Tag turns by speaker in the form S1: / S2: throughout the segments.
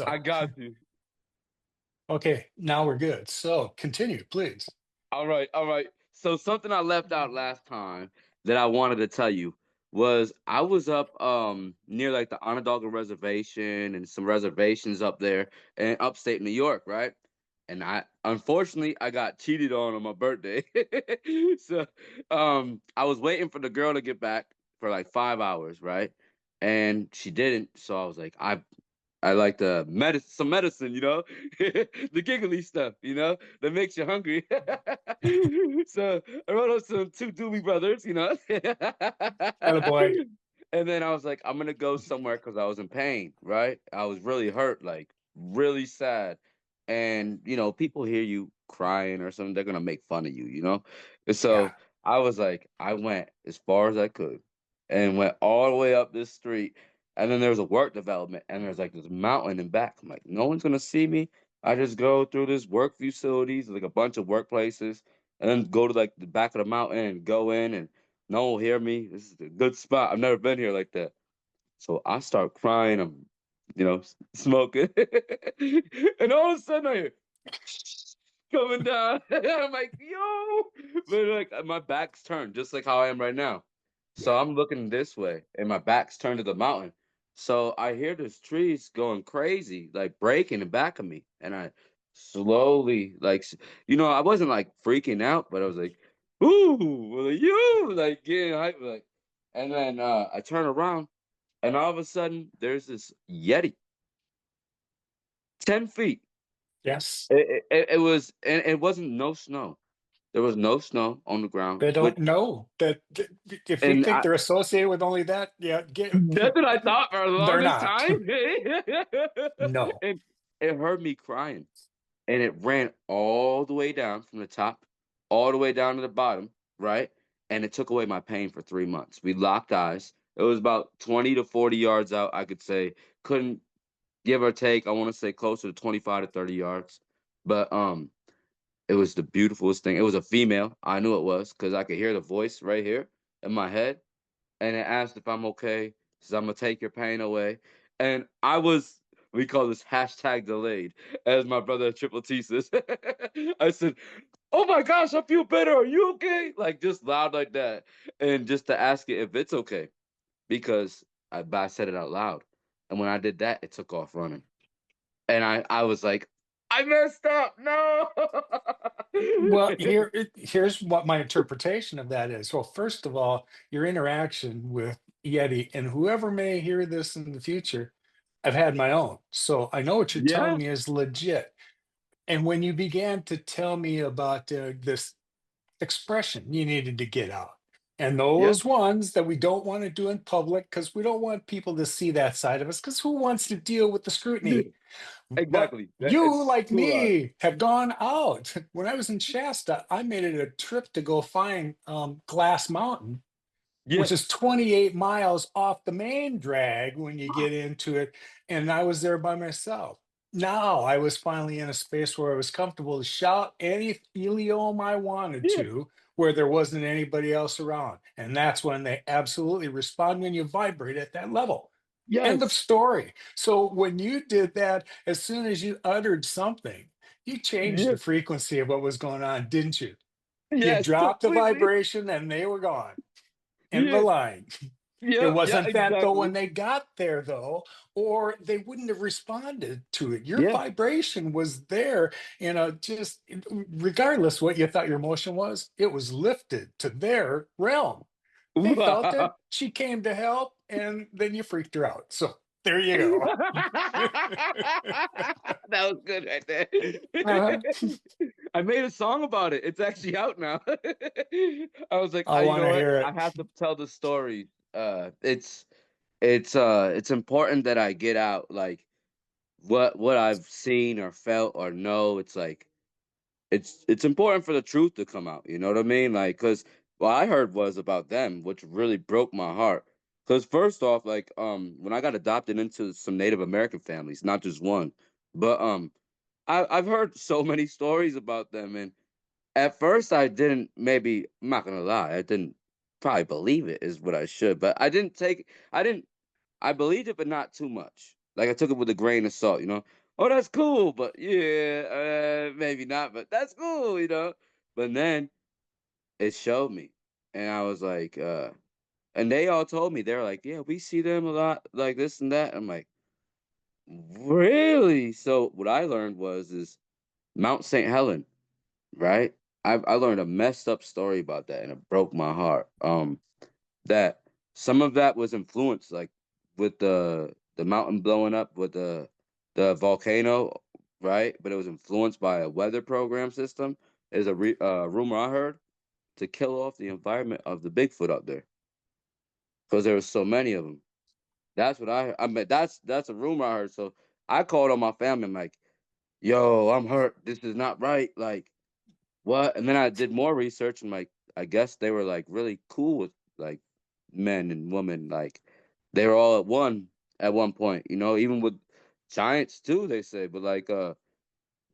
S1: I
S2: So,
S1: got you.
S2: okay, now we're good. So continue, please.
S1: All right, all right. So something I left out last time that I wanted to tell you was I was up near like the Onondaga Reservation and some reservations up there in upstate New York, right? And I unfortunately I got cheated on my birthday. So I was waiting for the girl to get back for like 5 hours, right? And she didn't. So I was like, I like the some medicine, the giggly stuff, that makes you hungry. So I wrote up some two Doobie Brothers.
S2: Attaboy.
S1: And then I was like, I'm gonna go somewhere because I was in pain, right? I was really hurt, like really sad. And people hear you crying or something, they're gonna make fun of you. And
S2: Yeah.
S1: so I was like, I went as far as I could and went all the way up this street. And then there's a work development, and there's like this mountain in back. I'm like, no one's gonna see me. I just go through this work facilities, like a bunch of workplaces, and then go to like the back of the mountain and go in, and no one will hear me. This is a good spot. I've never been here like that. So I start crying. I'm, smoking, and all of a sudden I hear coming down. I'm like, yo, but like my back's turned, just like how I am right now. So
S2: Yeah.
S1: I'm looking this way, and my back's turned to the mountain. So I hear this trees going crazy, like breaking in back of me, and I slowly, like, I wasn't like freaking out, but I was like, "Ooh, like, you!" Like getting hype, like, and then I turn around, and all of a sudden, there's this Yeti, 10 feet.
S2: Yes.
S1: It was, and it wasn't no snow. There was no snow on the ground,
S2: They don't
S1: which,
S2: know that if you
S1: and
S2: think they're associated with only that, yeah,
S1: that's what I thought for the
S2: they're
S1: longest
S2: not.
S1: time.
S2: No.
S1: And it heard me crying, and it ran all the way down from the top, all the way down to the bottom, right? And it took away my pain for 3 months. We locked eyes. It was about 20 to 40 yards out, I could say. Couldn't give or take. I want to say closer to 25 to 30 yards. But it was the beautifulest thing. It was a female. I knew it was because I could hear the voice right here in my head, and it asked if I'm okay. Says I'm gonna take your pain away, and I was. We call this hashtag delayed, as my brother Triple T says. I said, "Oh my gosh, I feel better. Are you okay?" Like just loud like that, and just to ask it if it's okay because I said it out loud, and when I did that, it took off running, and I was like, "I messed up. No."
S2: Well, here's what my interpretation of that is. Well, first of all, your interaction with Yeti and whoever may hear this in the future, I've had my own. So I know what you're telling
S1: Yeah.
S2: me is legit. And when you began to tell me about this expression you needed to get out. And
S1: Yeah.
S2: those ones that we don't want to do in public because we don't want people to see that side of us because who wants to deal with the scrutiny? But
S1: Exactly.
S2: you,
S1: It's
S2: like
S1: too loud.
S2: me, have gone out. When I was in Shasta, I made it a trip to go find Glass Mountain, which
S1: Yeah.
S2: is 28 miles off the main drag when you get into it. And I was there by myself. Now I was finally in a space where I was comfortable to shout any idiom I wanted
S1: Yeah.
S2: to, where there wasn't anybody else around. And that's when they absolutely respond when you vibrate at that level. End of
S1: Yes.
S2: story. So when you did that, as soon as you uttered something, you changed
S1: Yeah.
S2: the frequency of what was going on, didn't you? You
S1: Yes,
S2: dropped the
S1: completely.
S2: vibration and they were gone in the
S1: Yeah.
S2: line. It
S1: Yeah. Yeah.
S2: wasn't that though when
S1: Exactly.
S2: they got there though, or they wouldn't have responded to it. Your
S1: Yeah.
S2: vibration was there, just regardless what you thought your emotion was, it was lifted to their realm. They felt it.
S1: Wow.
S2: She came to help, and then you freaked her out. So there you go.
S1: That was good right there.
S2: Uh-huh.
S1: I made a song about it. It's actually out now. I was like,
S2: I
S1: you
S2: want
S1: know
S2: to
S1: what?
S2: hear
S1: I
S2: it.
S1: have to tell the story. It's important that I get out like what I've seen or felt or know. It's like it's important for the truth to come out, you know what I mean? Like, cause what I heard was about them, which really broke my heart. Cause first off, like, when I got adopted into some Native American families, not just one, but I've heard so many stories about them, and at first I didn't. Maybe I'm not gonna lie, I didn't probably believe it is what I should, but I didn't take. I didn't. I believed it, but not too much. Like I took it with a grain of salt, you know. Oh, that's cool, but yeah, maybe not, but that's cool, you know. But then it showed me, and I was like, and they all told me they were like, yeah, we see them a lot, like this and that. I'm like, really? So what I learned was is Mount St. Helen, right? I learned a messed up story about that, and it broke my heart. That some of that was influenced, like with the mountain blowing up with the volcano, right? But it was influenced by a weather program system. Is a rumor I heard to kill off the environment of the Bigfoot up there because there was so many of them. That's what I mean. That's a rumor I heard. So I called on my family. I'm like, "Yo, I'm hurt. This is not right. Like, what?" And then I did more research. And like, I guess they were like really cool with like men and women. Like, they were all at one point. You know, even with giants too. They say, but like,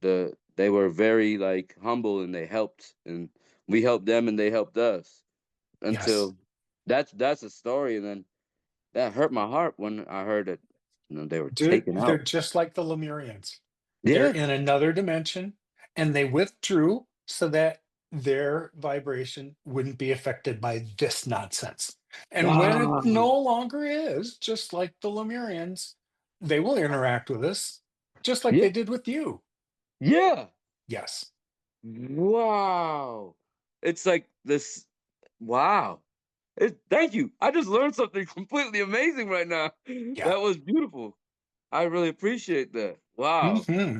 S1: they were very like humble and they helped, and we helped them and they helped us
S2: Yes.
S1: until that's a story. And then that hurt my heart when I heard that, they were
S2: Dude,
S1: taken
S2: they're
S1: out.
S2: just like the Lemurians. They're
S1: Yeah.
S2: in another dimension and they withdrew so that their vibration wouldn't be affected by this nonsense. And when it
S1: Wow.
S2: no longer is, just like the Lemurians, they will interact with us just like
S1: Yeah.
S2: they did with you.
S1: Yeah.
S2: Yes.
S1: Wow. It's like this. Wow. Thank you. I just learned something completely amazing right now.
S2: Yeah.
S1: That was beautiful. I really appreciate that. Wow.
S2: Hmm.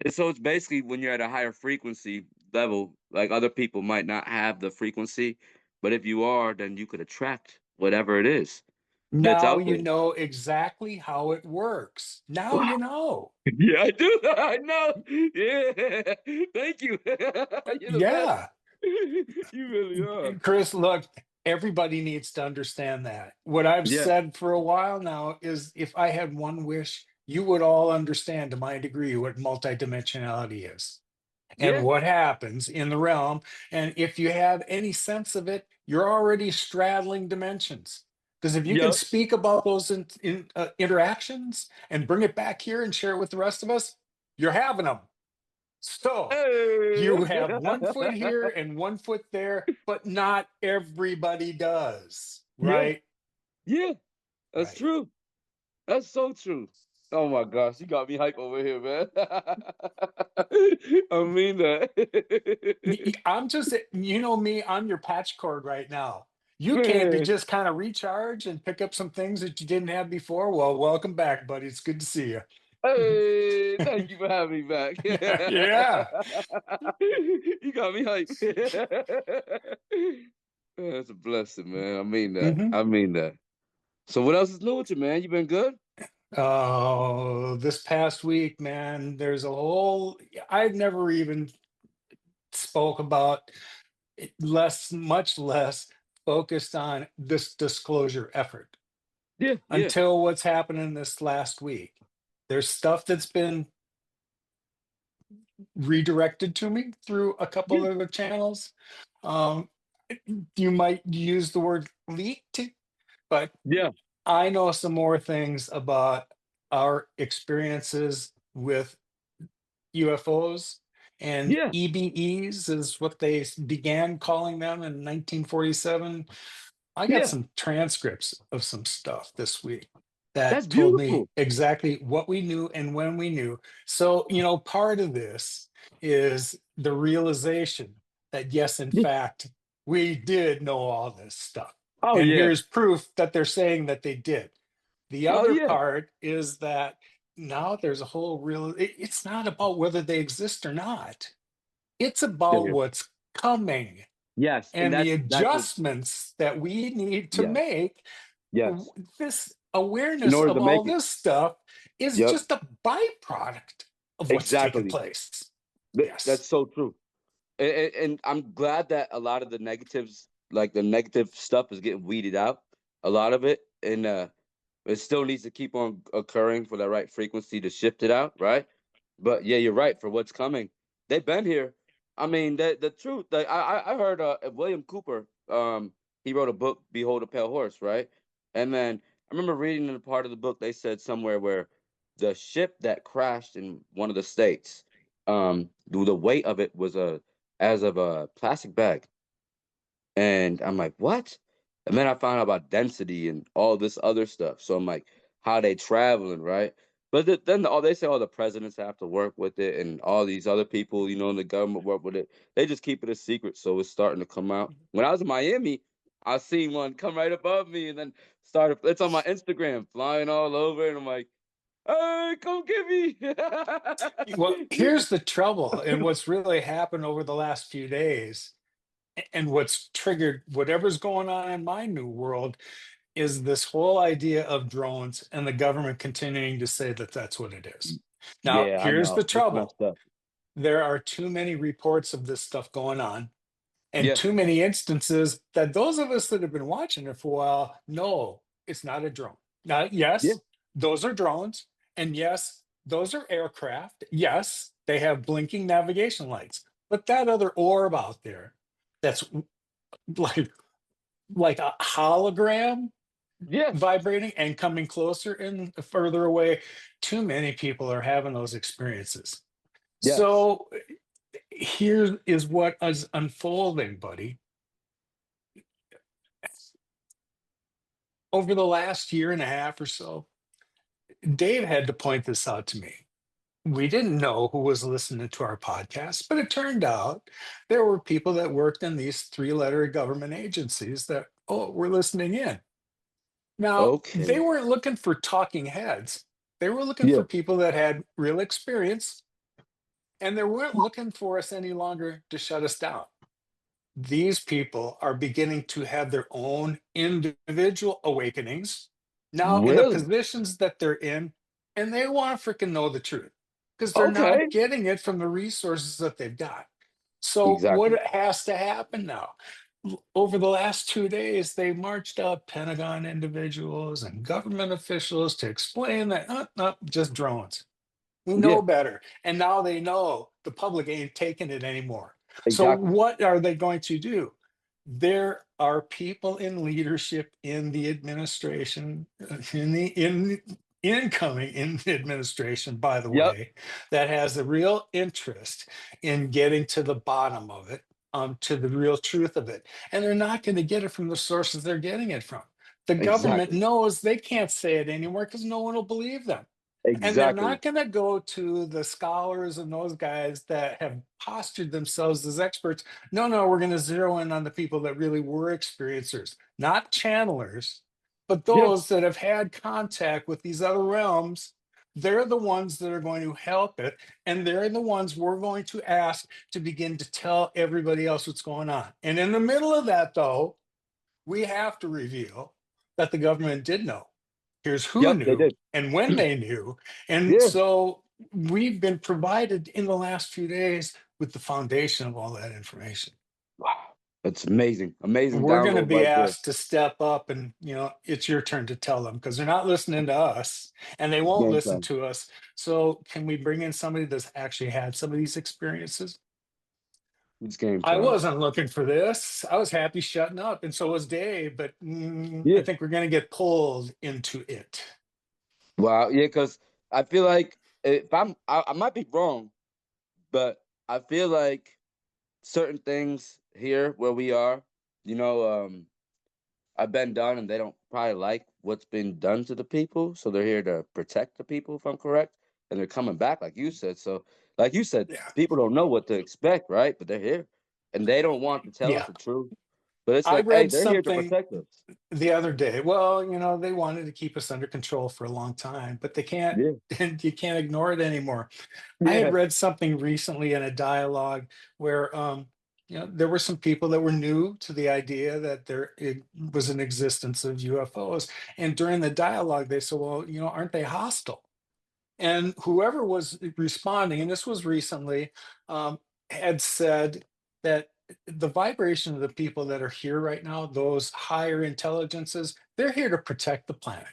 S1: And so it's basically when you're at a higher frequency level, like other people might not have the frequency, but if you are, then you could attract whatever it is that's
S2: Now
S1: out
S2: you
S1: there.
S2: know exactly how it works. Now you know.
S1: Yeah, I do. I know. Yeah. Thank you. You're the best.
S2: Yeah.
S1: You really are.
S2: Chris, look, everybody needs to understand that. What I've
S1: Yeah.
S2: said for a while now is if I had one wish, you would all understand to my degree what multidimensionality is and
S1: Yeah.
S2: what happens in the realm. And if you have any sense of it, you're already straddling dimensions. Because if you can
S1: Yep.
S2: speak about those interactions and bring it back here and share it with the rest of us, you're having them. So you
S1: Hey.
S2: have 1 foot here and 1 foot there, but not everybody does.
S1: Yeah.
S2: Right?
S1: Yeah. That's
S2: Right.
S1: true. That's so true. Oh my gosh, you got me hype over here, man. I mean that.
S2: I'm just, you know me, I'm your patch cord right now. You came to just kind of recharge and pick up some things that you didn't have before. Well, welcome back, buddy. It's good to see you.
S1: Hey, thank you for having me back.
S2: Yeah.
S1: You got me hype. That's a blessing, man. I mean that.
S2: Hmm.
S1: I mean that. So what else is new with you, man? You been good?
S2: Oh, this past week, man, there's a whole, I've never even spoke about much less focused on this disclosure effort
S1: Yeah, yeah,
S2: until what's happening this last week. There's stuff that's been redirected to me through a couple
S1: yeah,
S2: of the channels. Um, you might use the word leaked, but
S1: yeah,
S2: I know some more things about our experiences with UFOs and
S1: yeah,
S2: EBEs is what they began calling them in 1947. I got
S1: yeah.
S2: some transcripts of some stuff this week
S1: That's
S2: that told me
S1: beautiful.
S2: exactly what we knew and when we knew. So, part of this is the realization that, yes, in
S1: Yeah.
S2: fact, we did know all this stuff.
S1: Oh
S2: And
S1: yeah.
S2: here's proof that they're saying that they did. The
S1: Oh
S2: other
S1: yeah.
S2: part is that now there's a whole it's not about whether they exist or not. It's about
S1: There.
S2: what's coming
S1: Yes, and
S2: and the
S1: that's what.
S2: adjustments that we need to
S1: Yes,
S2: make.
S1: yes.
S2: This
S1: In
S2: awareness
S1: order
S2: of
S1: to
S2: all
S1: make it.
S2: this stuff is
S1: Yep.
S2: just a byproduct of what's taken
S1: Exactly.
S2: place.
S1: That's
S2: Yes.
S1: so true. And I'm glad that a lot of the negatives, like the negative stuff, is getting weeded out. A lot of it, and it still needs to keep on occurring for the right frequency to shift it out, right? But yeah, you're right. For what's coming, they've been here. I mean, the truth. Like, I heard William Cooper. He wrote a book, "Behold a Pale Horse," right? And then I remember reading in a part of the book they said somewhere where the ship that crashed in one of the states, the weight of it was as of a plastic bag. And I'm like, "What?" And then I found out about density and all this other stuff. So I'm like, how they traveling, right? But then all they say all the presidents have to work with it and all these other people, in the government work with it. They just keep it a secret, so it's starting to come out. When I was in Miami, I seen one come right above me and then started it's on my Instagram, flying all over, and I'm like, "Hey, come get me."
S2: Well, here's the trouble, and what's really happened over the last few days, and what's triggered whatever's going on in my new world is this whole idea of drones and the government continuing to say that that's what it is. Now,
S1: Yeah, I
S2: here's the
S1: know. It's
S2: trouble.
S1: messed up.
S2: There are too many reports of this stuff going on, and
S1: Yeah.
S2: too many instances that those of us that have been watching it for a while know it's not a drone. Now,
S1: Yeah.
S2: yes, those are drones, and yes, those are aircraft. Yes, they have blinking navigation lights, but that other orb out there that's like like a hologram
S1: Yeah.
S2: vibrating and coming closer and further away, too many people are having those experiences.
S1: Yes.
S2: So here is what is unfolding, buddy. Over the last year and a half or so, Dave had to point this out to me. We didn't know who was listening to our podcast, but it turned out there were people that worked in these three-letter government agencies that, oh, were listening in. Now, they
S1: Okay.
S2: weren't looking for talking heads. They were looking
S1: Yeah.
S2: for people that had real experience, and they weren't looking for us any longer to shut us down. These people are beginning to have their own individual awakenings now in the
S1: Really?
S2: positions that they're in, and they want to freaking know the truth because they're not
S1: Okay.
S2: getting it from the resources that they've got. So, what
S1: Exactly.
S2: has to happen now? Over the last 2 days, they marched up Pentagon individuals and government officials to explain that just drones. We
S1: Yeah.
S2: know better. And now they know the public ain't taking it anymore. So
S1: Exactly.
S2: what are they going to do? There are people in leadership in the administration, in the incoming in the administration, by the
S1: Yep.
S2: way, that has a real interest in getting to the bottom of it, to the real truth of it. And they're not going to get it from the sources they're getting it from. The government
S1: Exactly.
S2: knows they can't say it anymore because no one will believe them. And they're
S1: Exactly.
S2: not going to go to the scholars and those guys that have postured themselves as experts. No, no, we're going to zero in on the people that really were experiencers, not channelers, but
S1: Yeah.
S2: those that have had contact with these other realms. They're the ones that are going to help it. And they're the ones we're going to ask to begin to tell everybody else what's going on. And in the middle of that, though, we have to reveal that the government did know. Here's who
S1: Yep. They
S2: knew
S1: did.
S2: and when they knew. And
S1: Yeah.
S2: so we've been provided in the last few days with the foundation of all that information.
S1: Wow. That's amazing. Amazing
S2: We're going to
S1: download
S2: be
S1: right there.
S2: asked to step up and, it's your turn to tell them because they're not listening to us and they
S1: It's
S2: won't
S1: game
S2: listen
S1: time.
S2: to us. So can we bring in somebody that's actually had some of these experiences?
S1: It's game
S2: I
S1: time.
S2: wasn't looking for this. I was happy shutting up, and so was Dave. But I
S1: Yeah.
S2: think we're going to get pulled into it.
S1: Wow. Yeah. Because I feel like if I might be wrong, but I feel like certain things here where we are, you know, I've been done and they don't probably like what's been done to the people. So they're here to protect the people, if I'm correct. And they're coming back, like you said. So, like you said,
S2: Yeah,
S1: people don't know what to expect, right? But they're here and they don't want to tell us
S2: yeah.
S1: the truth. But it's
S2: I
S1: like, hey,
S2: read
S1: they're here to
S2: something
S1: protect us.
S2: the other day. Well, they wanted to keep us under control for a long time, but they can't.
S1: Yeah.
S2: And you can't ignore it anymore. I had
S1: Yeah.
S2: read something recently in a dialogue where there were some people that were new to the idea that was an existence of UFOs. And during the dialogue, they said, well, aren't they hostile? And whoever was responding, and this was recently, had said that the vibration of the people that are here right now, those higher intelligences, they're here to protect the planet.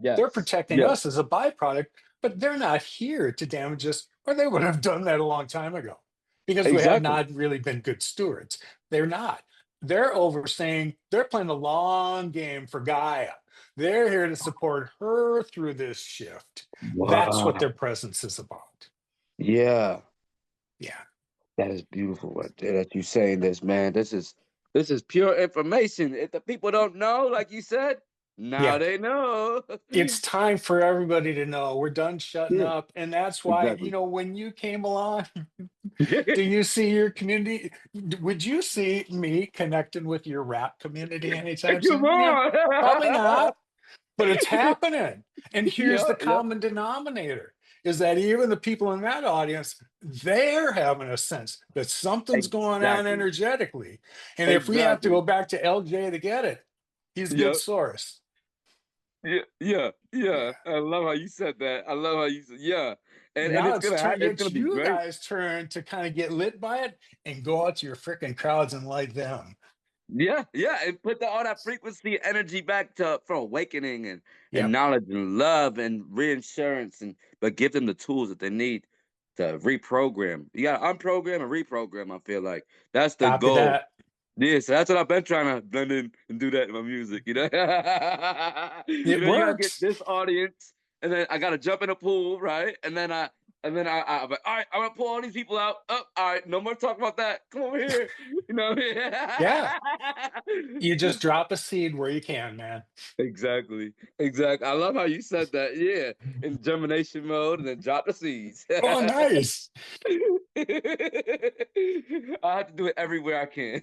S2: They're
S1: Yes.
S2: protecting
S1: Yeah.
S2: us as a byproduct, but they're not here to damage us, or they would have done that a long time ago because we have
S1: Exactly.
S2: not really been good stewards. They're not. They're overseeing, they're playing the long game for Gaia. They're here to support her through this shift. That's what
S1: Wow.
S2: their presence is about.
S1: Yeah.
S2: Yeah.
S1: That is beautiful right there that you saying this, man. This is pure information. If the people don't know, like you said, now
S2: Yeah.
S1: they know.
S2: It's time for everybody to know we're done shutting
S1: Yeah,
S2: up. And that's why,
S1: exactly.
S2: when you came along, do you see your community? Would you see me connecting with your rap community anytime
S1: Come
S2: soon? Yeah, probably
S1: on.
S2: not, but it's happening. And here's
S1: Yeah,
S2: the
S1: yeah,
S2: common denominator is that even the people in that audience, they're having a sense that something's going on
S1: exactly.
S2: energetically. And if we have to
S1: Exactly.
S2: go back to LJ to get it, he's a good
S1: Yeah,
S2: source.
S1: yeah, yeah, yeah.
S2: Yeah.
S1: I love how you said that. I love how you said, yeah. And
S2: Now
S1: it's gonna it's
S2: it's
S1: gonna be
S2: you
S1: great.
S2: guys' turn to kind of get lit by it and go out to your freaking crowds and light them.
S1: Yeah, yeah, and put all that frequency energy back to for awakening and
S2: Yep.
S1: knowledge and love and reinsurance but give them the tools that they need to reprogram. You gotta unprogram and reprogram, I feel like. That's the
S2: Copy
S1: goal.
S2: that.
S1: Yeah, so that's what I've been trying to blend in and do that in my music, you know?
S2: It
S1: You gotta get
S2: works.
S1: this audience, and then I gotta jump in a pool, right? I'm like, all right, I'm gonna pull all these people out. Oh, all right, no more talk about that. Come over here. You know?
S2: Yeah. You just drop a seed where you can, man.
S1: Exactly. Exactly. I love how you said that. Yeah. In germination mode and then drop the seeds.
S2: Oh, nice.
S1: I have to do it everywhere I can.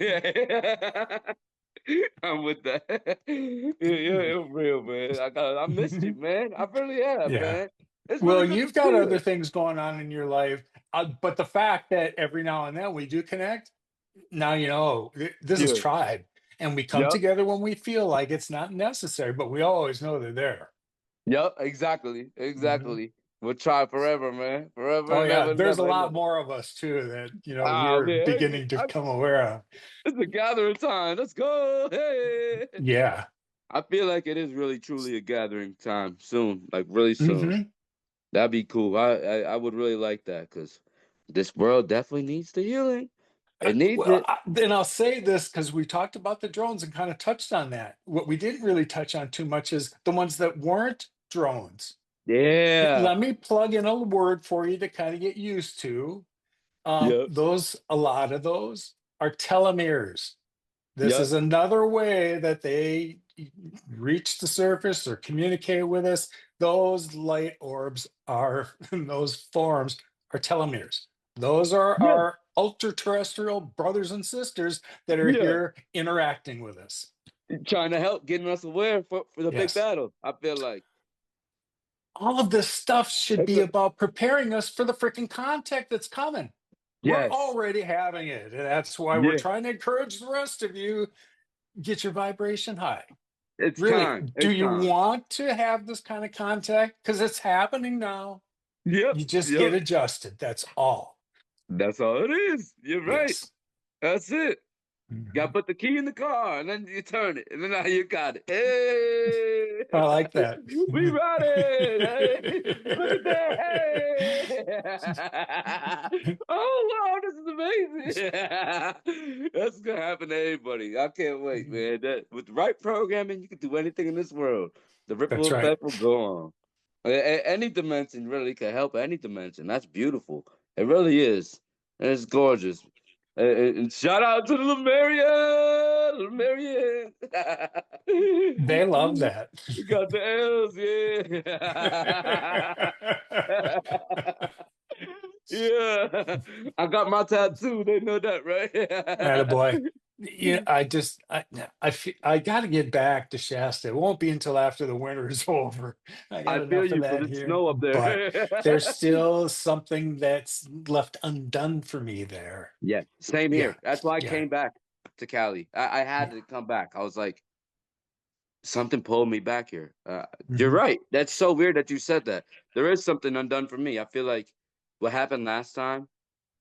S1: I'm with that. Yeah, yeah, it's real, man. I missed you, man. I really have,
S2: Yeah.
S1: man. It's
S2: Well,
S1: really good to
S2: you've got
S1: see
S2: other
S1: you.
S2: things going on in your life, but the fact that every now and then we do connect, now you know this is
S1: Yeah.
S2: tribe, and we come
S1: Yep.
S2: together when we feel like it's not necessary, but we always know they're there.
S1: Yep. Exactly.
S2: Mhm.
S1: Exactly. We'll try forever, man. Forever
S2: Oh
S1: and
S2: yeah,
S1: ever and
S2: there's a
S1: ever and
S2: lot
S1: ever.
S2: more of us too that
S1: Ah,
S2: we're
S1: man.
S2: beginning to come aware of.
S1: It's a gathering time. Let's go. Hey.
S2: Yeah.
S1: I feel like it is really truly a gathering time soon, like really soon.
S2: Hmm.
S1: That'd be cool. I would really like that because this world definitely needs the healing. It needs
S2: Well,
S1: it.
S2: then I'll say this because we talked about the drones and kind of touched on that. What we didn't really touch on too much is the ones that weren't drones.
S1: Yeah.
S2: Let me plug in a word for you to kind of get used to.
S1: Yep.
S2: A lot of those are telomeres. This
S1: Yep.
S2: is another way that they reach the surface or communicate with us. Those light orbs are, those forms are telomeres. Those are
S1: Yeah.
S2: our ultra terrestrial brothers and sisters that are
S1: Yeah.
S2: here interacting with us.
S1: Trying to help getting us aware for the big
S2: Yes.
S1: battle. I feel like
S2: All of this stuff should
S1: it's
S2: be
S1: a
S2: about preparing us for the freaking contact that's coming. We're
S1: yes.
S2: already having it. And that's why we're
S1: Yeah.
S2: trying to encourage the rest of you get your vibration high.
S1: It's
S2: Really,
S1: time.
S2: do
S1: It's
S2: you
S1: time.
S2: want to have this kind of contact? Because it's happening now.
S1: Yep.
S2: You just
S1: Yep.
S2: get adjusted. That's all.
S1: That's all it is. You're right.
S2: Yes.
S1: That's it. Gotta
S2: Mhm.
S1: put the key in the car, and then you turn it, and then now you got it. Hey,
S2: I like that.
S1: we ride it. Hey, look at that. Hey, oh wow, this is amazing. That's gonna happen to everybody. I can't wait, man. That with the right programming, you can do anything in this world. The ripple
S2: That's right.
S1: effect will go on. Any dimension really can help any dimension. That's beautiful. It really is. And it's gorgeous. And shout out to the Lemurian, Lemurian.
S2: They love that.
S1: We got the L's, yeah. Yeah, I got my tattoo. They know that, right?
S2: Attaboy. Yeah, I got to get back to Shasta. It won't be until after the winter is over. I got
S1: I feel
S2: enough of
S1: you because
S2: that
S1: it's
S2: here,
S1: snow up
S2: but
S1: there.
S2: there's still something that's left undone for me there.
S1: Yeah, same
S2: Yeah,
S1: here. That's why I
S2: yeah,
S1: came back to Cali. I had
S2: yeah.
S1: to come back. I was like, something pulled me back here. You're
S2: Mhm.
S1: right. That's so weird that you said that. There is something undone for me. I feel like what happened last time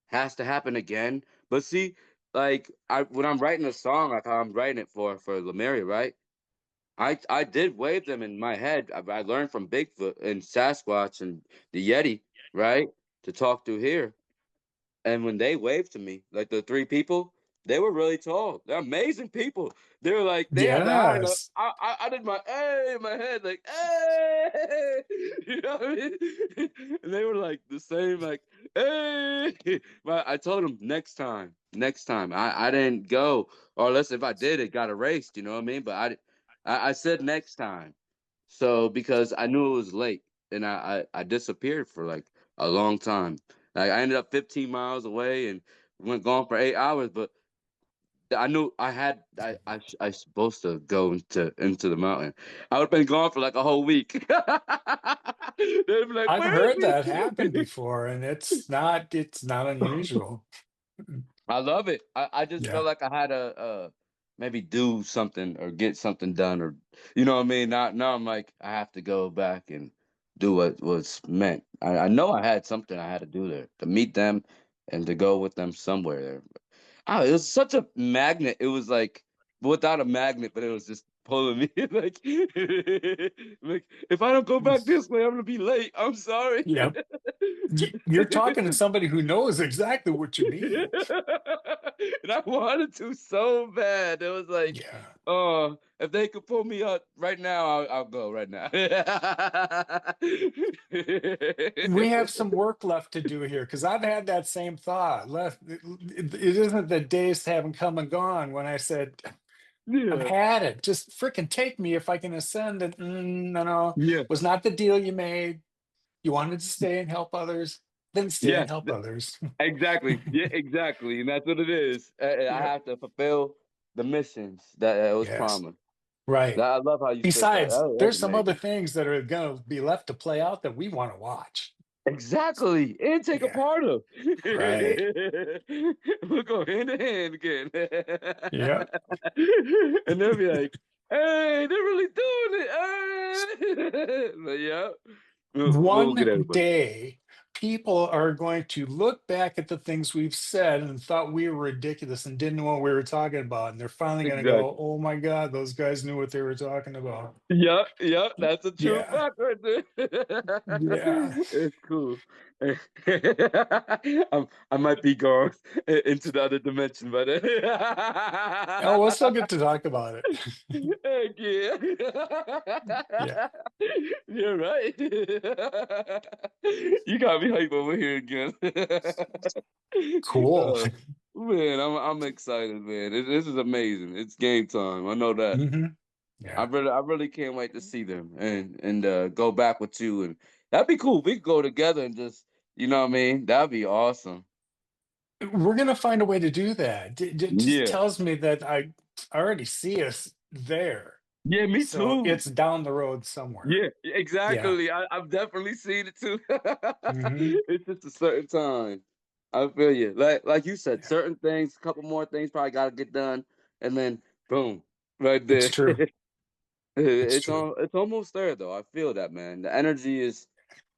S1: has to happen again. But see, like when I'm writing a song, like how I'm writing it for Lemuria, right? I did wave them in my head. I learned from Bigfoot and Sasquatch and the Yeti, right, to talk through here. And when they waved to me, like the three people, They were really tall. They're amazing people. They were like, they had the high note.
S2: Yes.
S1: I did my hey in my head, like, hey, you know what I mean? And they were like the same, like, hey. But I told them next time. I didn't go, or unless if I did, it got erased. You know what I mean? But I said next time. So because I knew it was late, and I disappeared for like a long time. Like I ended up 15 miles away and went gone for 8 hours, but I knew I supposed to go into the mountain. I would have been gone for like a whole week. They'd be like,
S2: I've
S1: "Where
S2: heard that
S1: is
S2: happen
S1: he?"
S2: before, and it's not unusual.
S1: I love it. I just
S2: Yeah.
S1: felt like I had to maybe do something or get something done, or you know what I mean. Now I'm like I have to go back and do what was meant. I know I had something I had to do there to meet them and to go with them somewhere there. Oh, it was such a magnet. It was like without a magnet, but it was just pulling me like like if I don't go back this way, I'm gonna be late. I'm sorry.
S2: Yeah. You're talking to somebody who knows exactly what you mean.
S1: And I wanted to so bad. It was like,
S2: Yeah.
S1: oh, if they could pull me up right now, I'll go right now.
S2: We have some work left to do here because I've had that same thought. It isn't that days haven't come and gone when I said, I've
S1: Yeah,
S2: had it. Just freaking take me if I can ascend. And no, no,
S1: yeah,
S2: was not the deal you made. You wanted to stay and help others, then stay
S1: yeah.
S2: and help others.
S1: Exactly. Yeah, exactly. And that's what it is. I
S2: Yep.
S1: have to fulfill the missions that was
S2: Yes.
S1: promised.
S2: Right.
S1: I love how you said that.
S2: Besides,
S1: That's
S2: there's some other
S1: amazing.
S2: things that are going to be left to play out that we want to watch.
S1: Exactly. And take a
S2: Yeah.
S1: part of.
S2: Right.
S1: We'll go hand in hand again.
S2: Yeah.
S1: And they'll be like, hey, they're really doing it. Hey. But yeah, we'll
S2: One
S1: get everybody.
S2: day, people are going to look back at the things we've said and thought we were ridiculous and didn't know what we were talking about. And they're finally going to go,
S1: Exactly.
S2: oh my God, those guys knew what they were talking about.
S1: Yep, yep, that's a true
S2: Yeah.
S1: fact right there.
S2: Yeah.
S1: It's cool. I might be gone into the other dimension, but
S2: Oh, we'll still get to talk about it.
S1: heck yeah.
S2: Yeah.
S1: You're right. You got me hype over here again.
S2: Cool.
S1: Oh, man, I'm excited, man. This is amazing. It's game time. I know that.
S2: Hmm. Yeah.
S1: I really can't wait to see them and go back with you, and that'd be cool. We could go together and just, you know what I mean? That'd be awesome.
S2: We're going to find a way to do that. It just
S1: Yeah.
S2: tells me that I already see us there.
S1: Yeah, me
S2: So
S1: too.
S2: it's down the road somewhere.
S1: Yeah,
S2: Yeah.
S1: exactly. I've definitely seen it too.
S2: Hmm.
S1: It's just a certain time. I feel you. Like you said, certain things, a couple more things probably gotta get done, and then boom, right
S2: It's
S1: there.
S2: true. It's true.
S1: It's almost there though. I feel that, man. The energy is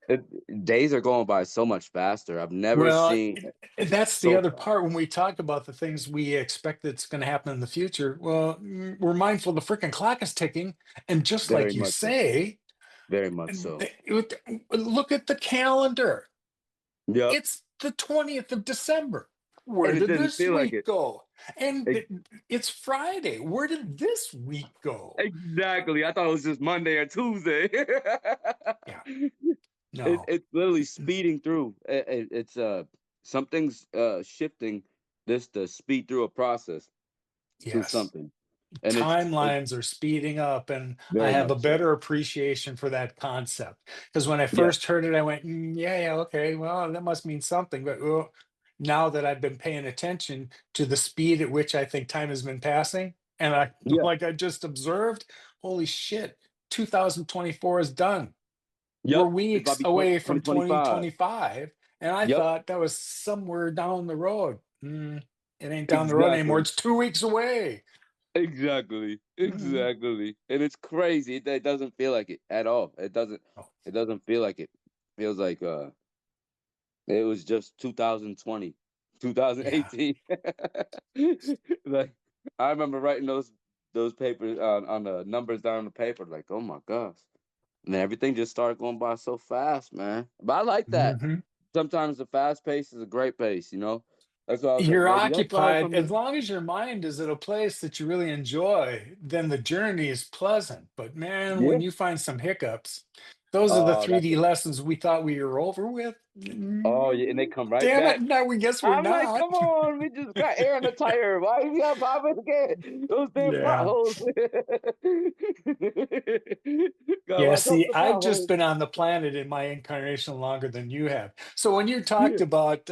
S1: it, days are going by so much faster. I've never
S2: Well,
S1: seen
S2: that's the
S1: so
S2: other
S1: fast.
S2: part when we talk about the things we expect that's going to happen in the future. Well, we're mindful the freaking clock is ticking. And just
S1: Very
S2: like you
S1: much so.
S2: say,
S1: Very much so.
S2: look at the calendar.
S1: Yep.
S2: It's the 20th of December. Where
S1: And it
S2: did
S1: didn't
S2: this
S1: feel like
S2: week
S1: it.
S2: go? And
S1: Ex-
S2: it's Friday. Where did this week go?
S1: Exactly. I thought it was just Monday or Tuesday.
S2: Yeah, no,
S1: It's literally speeding through. It's something's shifting this to speed through a process to
S2: yes.
S1: something. And it's
S2: Timelines are speeding up, and I
S1: very
S2: have a
S1: much so.
S2: better appreciation for that concept because when I
S1: Yeah.
S2: first heard it I went, yeah, yeah, okay, well, that must mean something." But now that I've been paying attention to the speed at which I think time has been passing, and I
S1: Yeah.
S2: like I just observed, holy shit, 2024 is done. We're
S1: Yep. It's about
S2: weeks
S1: to be
S2: away from
S1: 2025.
S2: 2025, and I
S1: Yep.
S2: thought that was somewhere down the road. It ain't down the road anymore,
S1: Exactly.
S2: it's 2 weeks away.
S1: Exactly,
S2: Mhm.
S1: exactly, and it's crazy. It doesn't feel like it at all.
S2: Oh,
S1: It doesn't feel like it. Feels like it was just 2020,
S2: yeah.
S1: 2018. Like I remember writing those papers on the numbers down on the paper. Like, oh my gosh, and then everything just started going by so fast, man. But I like that.
S2: Mhm.
S1: Sometimes the fast pace is a great pace, you know. That's why I was like,
S2: You're
S1: maybe that's why
S2: occupied.
S1: from
S2: As long as your mind is at a place that you really enjoy, then the journey is pleasant. But man,
S1: yeah.
S2: when you find some hiccups, those are the
S1: Oh, that's
S2: 3D lessons we thought we were over with.
S1: oh yeah, and they come right
S2: Damn it,
S1: back.
S2: now we guess we're
S1: I'm like,
S2: not.
S1: come on, we just got air in the tire. Why you got popping again? Those damn
S2: Yeah.
S1: potholes. Gotta
S2: Yeah,
S1: watch out
S2: see,
S1: for the
S2: I've just
S1: potholes.
S2: been on the planet in my incarnation longer than you have. So when you talked
S1: Yeah.
S2: about,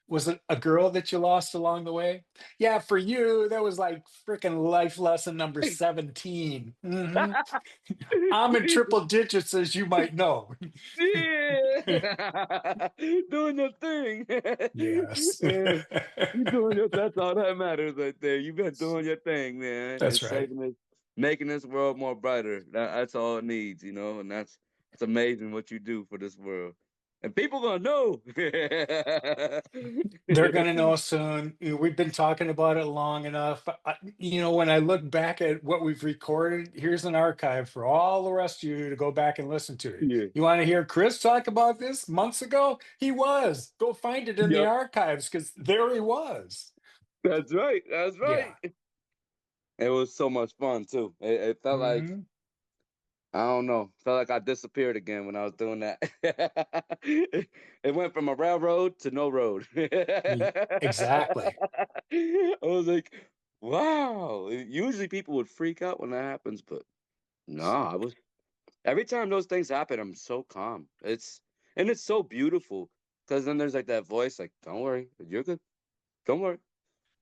S2: was it a girl that you lost along the way? Yeah, for you, that was like freaking life lesson number 17. I'm in triple digits, as you might know.
S1: Yeah. Doing your thing.
S2: Yes.
S1: Yeah. You doing your that's all that matters right there. You've been doing your thing, man, and
S2: That's right.
S1: saving this making this world more brighter. That's all it needs, you know, and that's it's amazing what you do for this world. And people gonna know.
S2: They're going to know soon. We've been talking about it long enough. When I look back at what we've recorded, here's an archive for all the rest of you to go back and listen to it.
S1: Yeah.
S2: You want to hear Chris talk about this months ago? He was. Go find it in the
S1: Yep.
S2: archives because there he was.
S1: That's right. That's
S2: Yeah.
S1: right. It was so much fun too. It felt like
S2: Hmm.
S1: I don't know. Felt like I disappeared again when I was doing that. It went from a railroad to no road.
S2: Exactly.
S1: I was like, wow. Usually people would freak out when that happens, but no, I was every time those things happen, I'm so calm. It's so beautiful because then there's like that voice, like, don't worry, you're good. Don't worry.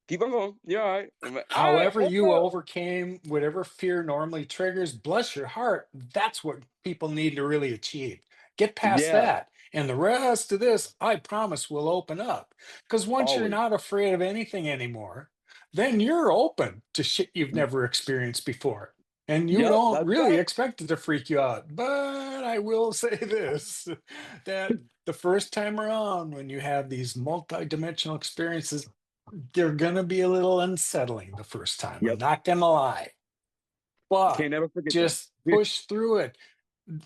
S1: Keep on going. You're all right. I'm like, all right,
S2: However
S1: what's
S2: you
S1: up?
S2: overcame whatever fear normally triggers, bless your heart, that's what people need to really achieve. Get past
S1: Yeah,
S2: that. And the rest of this, I promise, will open up. Because once you're
S1: always.
S2: not afraid of anything anymore, then you're open to shit you've never experienced before. And you
S1: Yep,
S2: don't
S1: that's
S2: really
S1: right.
S2: expect it to freak you out. But I will say this, that the first time around, when you have these multidimensional experiences, they're gonna be a little unsettling the first time. I'm
S1: Yep.
S2: not gonna lie, but
S1: Can't never forget that.
S2: just push through it.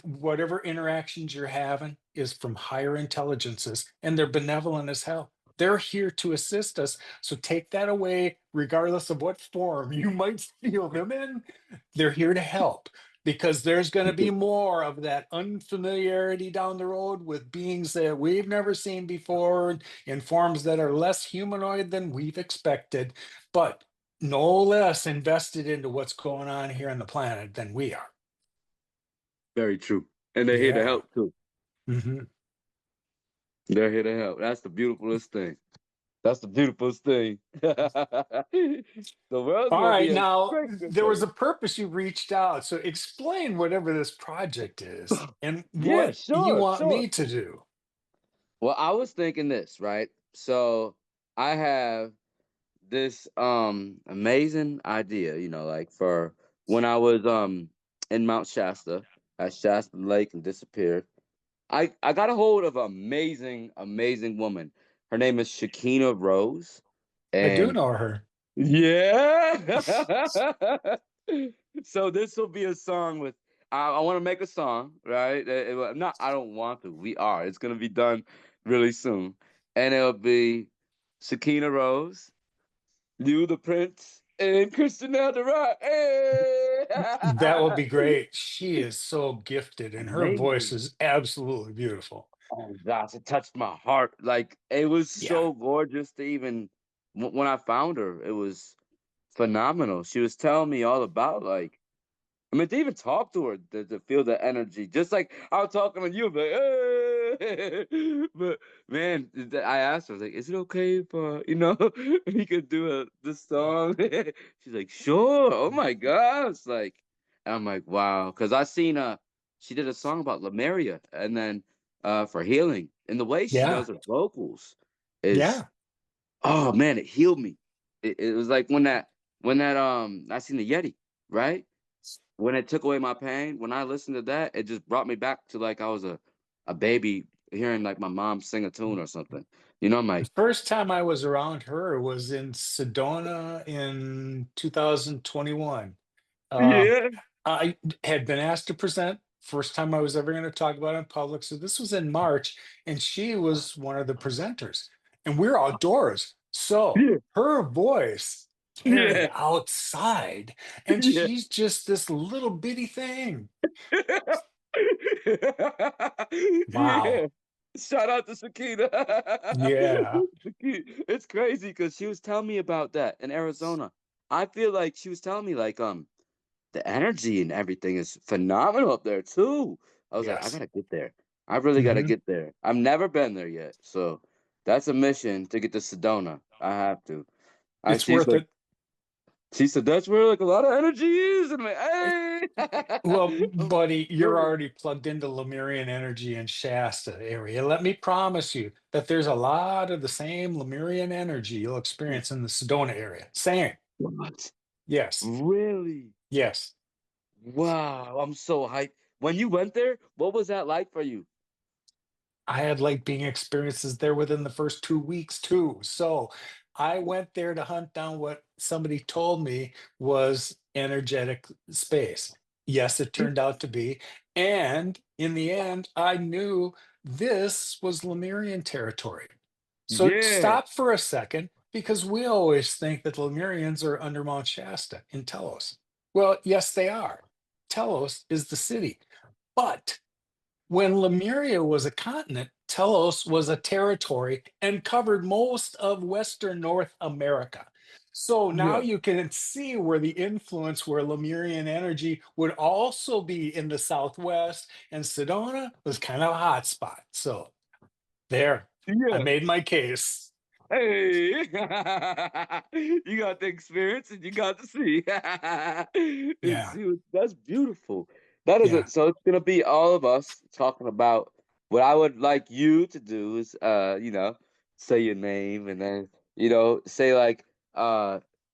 S2: Whatever interactions you're having is from higher intelligences, and they're benevolent as hell. They're here to assist us. So take that away, regardless of what form you might feel them in. They're here to help because there's going to be more of that unfamiliarity down the road with beings that we've never seen before in forms that are less humanoid than we've expected, but no less invested into what's going on here on the planet than we are.
S1: Very true. And they're here to
S2: Yeah.
S1: help too.
S2: Mhm.
S1: They're here to help. That's the beautifulest thing. That's the beautifulest thing. The world's
S2: All
S1: gonna
S2: right.
S1: be a
S2: Now,
S1: great
S2: there was
S1: place.
S2: a purpose you reached out. So explain whatever this project is and
S1: Yeah,
S2: what you
S1: sure,
S2: want
S1: sure.
S2: me to do.
S1: Well, I was thinking this, right? So I have this amazing idea, like for when I was in Mount Shasta, at Shasta Lake and disappeared. I got a hold of an amazing, amazing woman. Her name is Shakina Rose.
S2: I do
S1: And
S2: know her.
S1: yeah. So this will be a song with I want to make a song, right? Not I don't want to. We are. It's gonna be done really soon. And it'll be Shakina Rose, you the Prince, and Christenelle Diroc. Hey!
S2: That will be great. She is so gifted and her voice
S1: Amazing.
S2: is absolutely beautiful.
S1: Oh gosh, it touched my heart. Like it was
S2: Yeah.
S1: so gorgeous to even when I found her, it was phenomenal. She was telling me all about like I mean to even talk to her to feel the energy. Just like I was talking to you, like, hey! But man, I asked her, I was like, is it okay if we could do this song? She's like, sure. Oh my gosh. Like and I'm like, wow. Cause I seen she did a song about Lemuria and then for healing. And the way she
S2: Yeah.
S1: does her vocals is
S2: Yeah.
S1: oh man, it healed me. It was like when that I seen the Yeti, right? When it took away my pain, when I listened to that, it just brought me back to like I was a baby hearing like my mom sing a tune or something. I'm
S2: The
S1: like,
S2: first time I was around her was in Sedona in 2021. Uh,
S1: yeah,
S2: I had been asked to present, first time I was ever going to talk about it in public. So this was in March, and she was one of the presenters. And we're outdoors. So
S1: Yeah.
S2: her voice carried
S1: Yeah.
S2: outside, and
S1: Yeah.
S2: she's just this little bitty thing.
S1: Yeah.
S2: Wow.
S1: Shout out to Shakita.
S2: Yeah.
S1: It's crazy because she was telling me about that in Arizona. I feel like she was telling me like the energy and everything is phenomenal up there too. I was like, I
S2: Yes.
S1: gotta get there. I really gotta
S2: Mhm.
S1: get there. I've never been there yet, so that's a mission to get to Sedona. I have to. I
S2: It's
S1: she's
S2: worth
S1: like
S2: it.
S1: she said that's where like a lot of energy is, and I'm like,
S2: Eh,
S1: hey,
S2: Well,
S1: I'm
S2: buddy, you're
S1: good.
S2: already plugged into Lemurian energy in Shasta area. Let me promise you that there's a lot of the same Lemurian energy you'll experience in the Sedona area. Same.
S1: What?
S2: Yes.
S1: Really?
S2: Yes.
S1: Wow, I'm so hyped. When you went there, what was that like for you?
S2: I had like being experiences there within the first 2 weeks too. So I went there to hunt down what somebody told me was energetic space. Yes, it turned out to be. And in the end, I knew this was Lemurian territory. So
S1: Yeah,
S2: stop for a second because we always think that Lemurians are under Mount Shasta in Telos. Well, yes, they are. Telos is the city. But when Lemuria was a continent, Telos was a territory and covered most of Western North America. So now
S1: yeah,
S2: you can see where the influence where Lemurian energy would also be in the Southwest, and Sedona was kind of a hot spot. So there, I
S1: yeah.
S2: made my case.
S1: Hey, you got the experience and you got to see.
S2: Yeah,
S1: That's beautiful. That is
S2: yeah.
S1: it. So it's gonna be all of us talking about what I would like you to do is say your name and then say like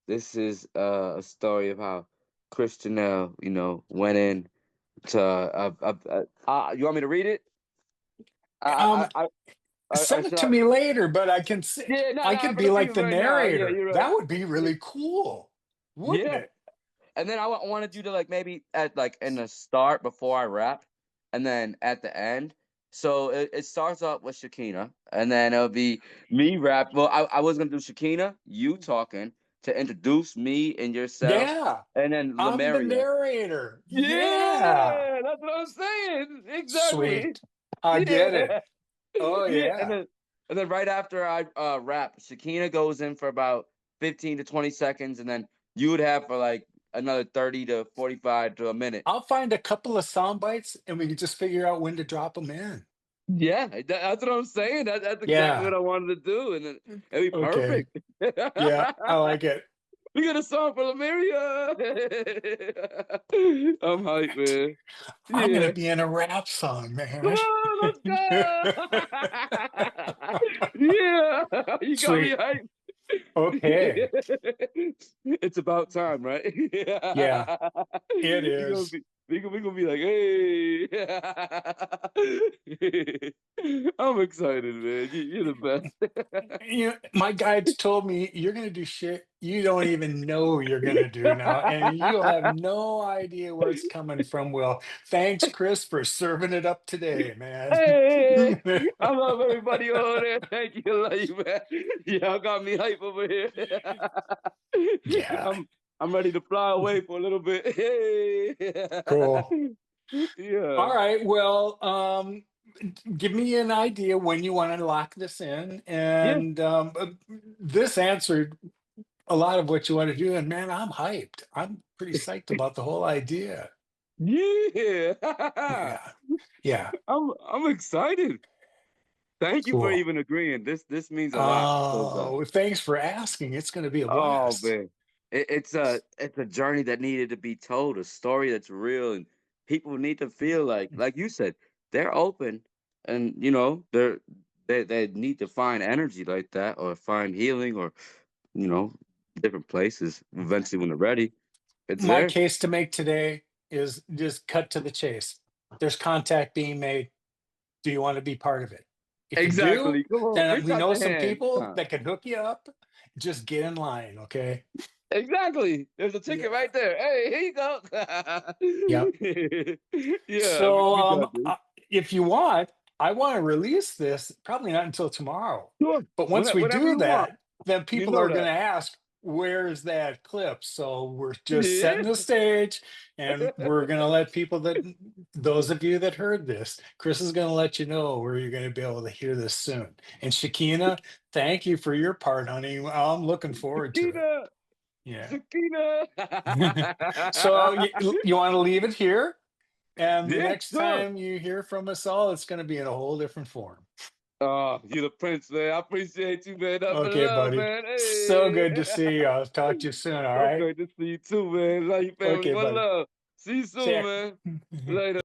S1: this is a story of how Christenelle, went in to you want me to read it?
S2: Um,
S1: I I
S2: Send it
S1: should
S2: to
S1: I,
S2: me later, but I can see,
S1: yeah, no,
S2: I
S1: no, I'm
S2: could be
S1: gonna read
S2: like
S1: it
S2: the
S1: right now. Yeah,
S2: narrator.
S1: you're right.
S2: That would be really cool, wouldn't
S1: Yeah,
S2: it?
S1: and then I wanted you to like maybe at like in the start before I rap, and then at the end. So it starts off with Shakina, and then it'll be me rap. Well, I was gonna do Shakina, you talking to introduce me and yourself,
S2: Yeah.
S1: and then
S2: I'm the
S1: Lemuria.
S2: narrator. Yeah.
S1: Yeah, that's what I'm saying. Exactly.
S2: Sweet. I
S1: Yeah.
S2: get it. Oh
S1: Yeah,
S2: yeah.
S1: and then right after I rap, Shakina goes in for about 15 to 20 seconds, and then you would have for like another 30 to 45 to a minute.
S2: I'll find a couple of sound bites and we can just figure out when to drop them in.
S1: Yeah, that's what I'm saying. That's exactly what
S2: Yeah.
S1: I wanted to do, and then it'd be
S2: Okay.
S1: perfect.
S2: Yeah, I like it.
S1: We got a song for Lemuria. I'm hyped, man.
S2: I'm gonna
S1: Yeah.
S2: be in a rap song,
S1: Come
S2: man.
S1: on, let's go. Yeah, you got me
S2: Sweet.
S1: hyped.
S2: Okay.
S1: It's about time, right?
S2: Yeah,
S1: Yeah.
S2: it
S1: We gonna
S2: is.
S1: be we gonna be like, hey. I'm excited, man. You're the best.
S2: My guides told me you're going to do shit you don't even know you're going to do now, and you'll have no idea where it's coming from. Well, thanks, Chris, for serving it up today, man.
S1: Hey, I love everybody over there. Thank you, love you, man. Y'all got me hype over here.
S2: Yeah,
S1: I'm ready to fly away for a little bit. Hey.
S2: cool.
S1: Yeah.
S2: All right. Well, give me an idea when you want to lock this in,
S1: Yeah.
S2: and this answered a lot of what you want to do. And man, I'm hyped. I'm pretty psyched about the whole idea.
S1: Yeah.
S2: Yeah, yeah.
S1: I'm excited. Thank you for
S2: Cool.
S1: even agreeing. This means a lot because
S2: Oh, thanks for asking. It's going to be a
S1: oh
S2: blast.
S1: man, it's a journey that needed to be told, a story that's real, and people need to feel like you said, they're open, and they need to find energy like that, or find healing, or you know different places. Eventually, when they're ready, it's
S2: My
S1: there.
S2: case to make today is just cut to the chase. There's contact being made. Do you want to be part of it? If you do,
S1: Exactly. Come on,
S2: then
S1: reach
S2: we
S1: out
S2: know
S1: the
S2: some
S1: hand.
S2: people that can hook you up. Just get in line, okay?
S1: Exactly. There's a ticket
S2: Yeah.
S1: right there. Hey, here you go.
S2: Yep.
S1: Yeah,
S2: So,
S1: we got this.
S2: if you want, I want to release this probably not until tomorrow.
S1: Sure.
S2: But once we
S1: Whenever
S2: do
S1: you
S2: that,
S1: want.
S2: then
S1: You
S2: people
S1: know
S2: are going
S1: that.
S2: to ask, where's that clip? So we're just
S1: Yeah.
S2: setting the stage, and we're going to let people that, those of you that heard this, Chris is going to let you know where you're going to be able to hear this soon. And Shakina, thank you for your part, honey. I'm looking forward to it.
S1: Sakina.
S2: Yeah.
S1: Sakina.
S2: So you want to leave it here? And the
S1: Yeah,
S2: next
S1: sure.
S2: time you hear from us all, it's going to be in a whole different form.
S1: Oh, you're the prince, man. I appreciate you, man. Nothing but
S2: Okay,
S1: love,
S2: buddy.
S1: man.
S2: So
S1: Hey.
S2: good to see you. I'll talk to you soon. All
S1: So
S2: right.
S1: great to see you too, man. Love your family.
S2: Okay,
S1: One
S2: buddy.
S1: love. See you
S2: See
S1: soon,
S2: ya.
S1: man. Later.